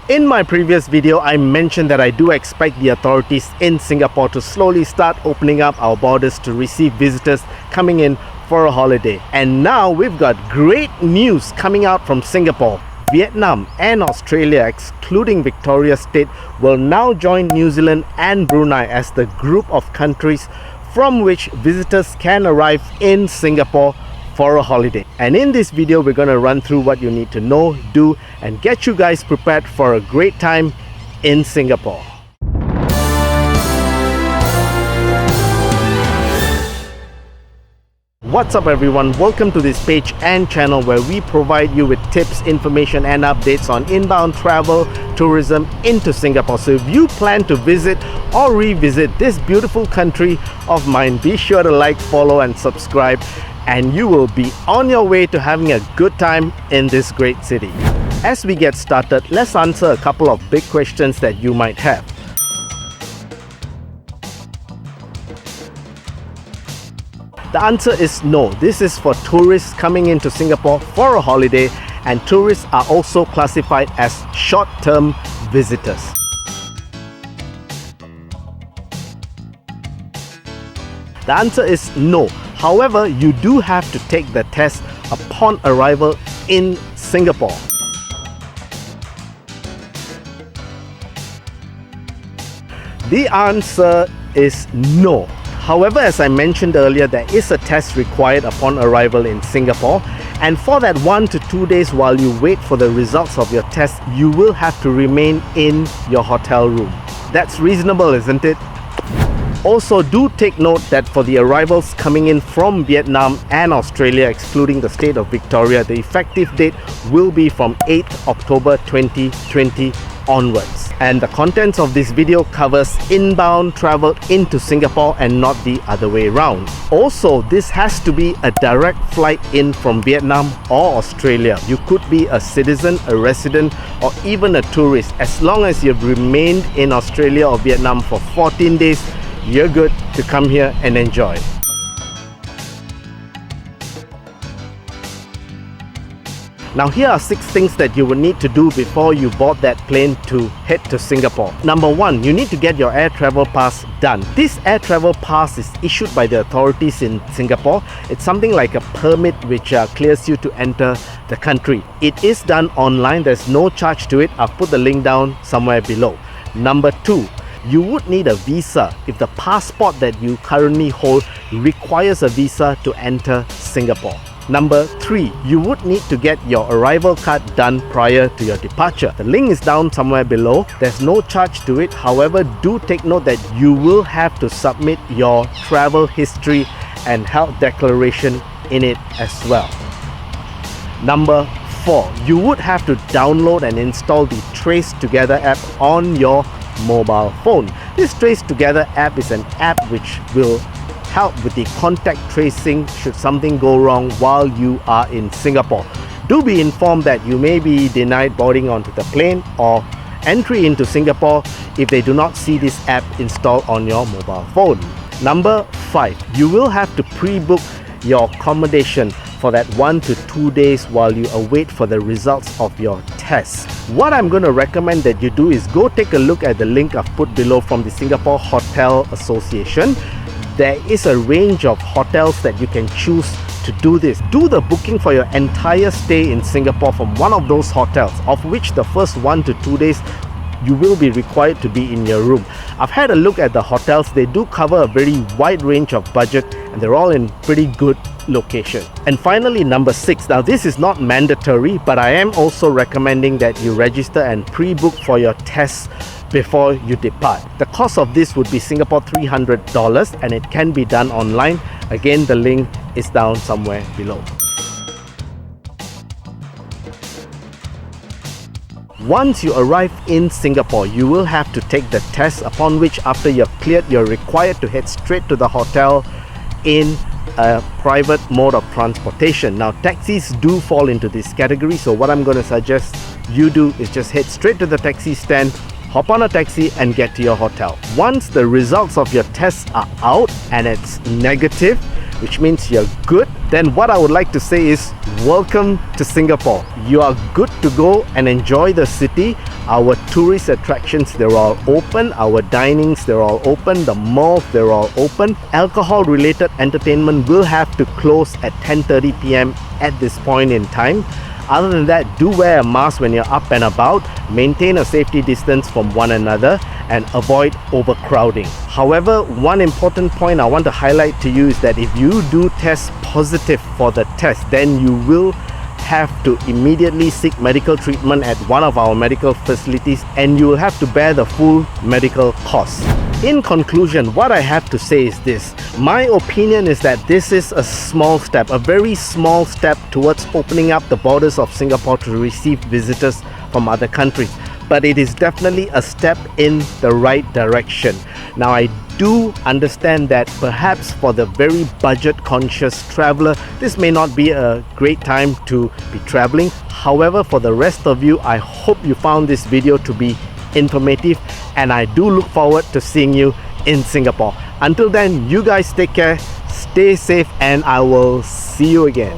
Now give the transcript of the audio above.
In my previous video, I mentioned that I do expect the authorities in Singapore to slowly start opening up our borders to receive visitors coming in for a holiday. And now we've got great news coming out from Singapore. Vietnam and Australia, excluding Victoria State, will now join New Zealand and Brunei as the group of countries from which visitors can arrive in Singapore for a holiday. And in this video, we're going to run through what you need to know, do, and get you guys prepared for a great time in Singapore. What's up everyone, welcome to this page and channel where we provide you with tips, information and updates on inbound travel, tourism into Singapore. So if you plan to visit or revisit this beautiful country of mine, be sure to like, follow and subscribe, and you will be on your way to having a good time in this great city. As we get started, let's answer a couple of big questions that you might have. The answer is no. This is for tourists coming into Singapore for a holiday, and tourists are also classified as short-term visitors. The answer is no. However, you do have to take the test upon arrival in Singapore. The answer is no. However, as I mentioned earlier, there is a test required upon arrival in Singapore, and for that 1 to 2 days while you wait for the results of your test, you will have to remain in your hotel room. That's reasonable, isn't it? Also, do take note that for the arrivals coming in from Vietnam and Australia, excluding the state of Victoria, the effective date will be from 8th October 2020 onwards. And the contents of this video covers inbound travel into Singapore and not the other way around. Also, this has to be a direct flight in from Vietnam or Australia. You could be a citizen, a resident, or even a tourist. As long as you've remained in Australia or Vietnam for 14 days, you're good to come here and enjoy. Now here are 6 things that you will need to do before you board that plane to head to Singapore. Number 1, you need to get your air travel pass done. This air travel pass is issued by the authorities in Singapore. It's something like a permit which clears you to enter the country. It is done online, there's no charge to it. I'll put the link down somewhere below. Number 2, you would need a visa if the passport that you currently hold requires a visa to enter Singapore. Number 3, you would need to get your arrival card done prior to your departure. The link is down somewhere below. There's no charge to it. However, do take note that you will have to submit your travel history and health declaration in it as well. Number 4, you would have to download and install the Trace Together app on your mobile phone. This Trace Together app is an app which will help with the contact tracing should something go wrong while you are in Singapore. Do be informed that you may be denied boarding onto the plane or entry into Singapore if they do not see this app installed on your mobile phone. Number 5, you will have to pre-book your accommodation for that 1 to 2 days while you await for the results of your test. What I'm going to recommend that you do is go take a look at the link I've put below from the Singapore Hotel Association. There is a range of hotels that you can choose to do this. Do the booking for your entire stay in Singapore from one of those hotels, of which the first 1 to 2 days you will be required to be in your room. I've had a look at the hotels. They do cover a very wide range of budget and they're all in pretty good location. And finally, number 6. Now this is not mandatory, but I am also recommending that you register and pre-book for your tests before you depart. The cost of this would be Singapore $300 and it can be done online. Again, the link is down somewhere below. Once you arrive in Singapore, you will have to take the test, upon which after you're cleared, you're required to head straight to the hotel in a private mode of transportation. Now taxis do fall into this category, so what I'm going to suggest you do is just head straight to the taxi stand, hop on a taxi and get to your hotel. Once the results of your tests are out and it's negative, which means you're good, then what I would like to say is welcome to Singapore. You are good to go and enjoy the city. Our tourist attractions, they're all open. Our dinings, they're all open. The malls, they're all open. Alcohol related entertainment will have to close at 10:30 p.m. at this point in time. Other than that, do wear a mask when you're up and about, maintain a safety distance from one another, and avoid overcrowding. However, one important point I want to highlight to you is that if you do test positive for the test, then you will have to immediately seek medical treatment at one of our medical facilities, and you will have to bear the full medical costs. In conclusion, what I have to say is this. My opinion is that this is a small step, a very small step towards opening up the borders of Singapore to receive visitors from other countries. But it is definitely a step in the right direction. Now, I do understand that perhaps for the very budget conscious traveler, this may not be a great time to be traveling. However, for the rest of you, I hope you found this video to be informative, and I do look forward to seeing you in Singapore. Until then, you guys take care, stay safe, and I will see you again.